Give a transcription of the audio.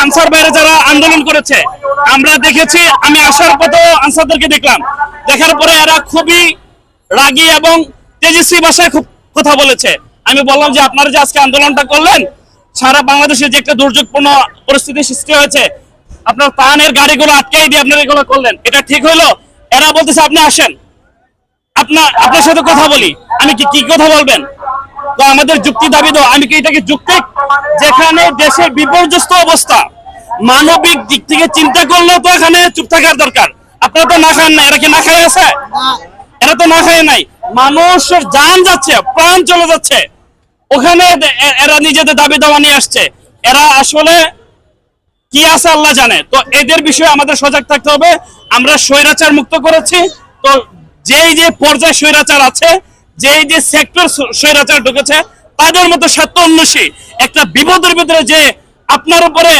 Answer বাইরে যারা আন্দোলন করেছে আমরা দেখেছি, আমি আসার পথে আনসারদেরকে দেখলাম, দেখার পরে এরা খুবই রাগী এবং তেজস্বী ভাষায় খুব কথা বলেছে। আমি বললাম যে আপনারা যে আজকে আন্দোলনটা করলেন, সারা বাংলাদেশে যে একটা দুর্যোগপূর্ণ পরিস্থিতি সৃষ্টি হয়েছে, আপনার প্রাণের গাড়িগুলো আটকাই দিয়ে আপনারা এগুলো করলেন, এটা ঠিক হইলো? এরা বলতেছে আপনি আসেন, আপনার সাথে কথা বলি। আমি কি কথা বলবেন? তো আমাদের যুক্তি দাবি দাও, আমি কি এটাকে যুক্তিক? যেখানে দেশের বিপর্যস্ত অবস্থা, মানবিক দিক থেকে চিন্তা করলেও তো এখানে চুপ থাকার দরকার। আপনারা তো না খান না, এরা কি না খাই আছে? এরা তো না খায় নাই। মানুষের জান যাচ্ছে, প্রাণ চলে যাচ্ছে, ওখানে এরা নিজেদের দাবি দাওয়া নিয়ে আসছে। এরা আসলে কি আছে আল্লাহ জানে। তো এদের বিষয়ে আমাদের সজাগ থাকতে হবে। আমরা স্বৈরাচার মুক্ত করেছি, তো যেই যে পর্যায়ে স্বৈরাচার আছে, যেই যে সেক্টর স্বৈরাচার ঢুকেছে, তাদের মতো স্বার্থ অন্বেষী একটা বিপদের ভিতরে যে আপনার উপরে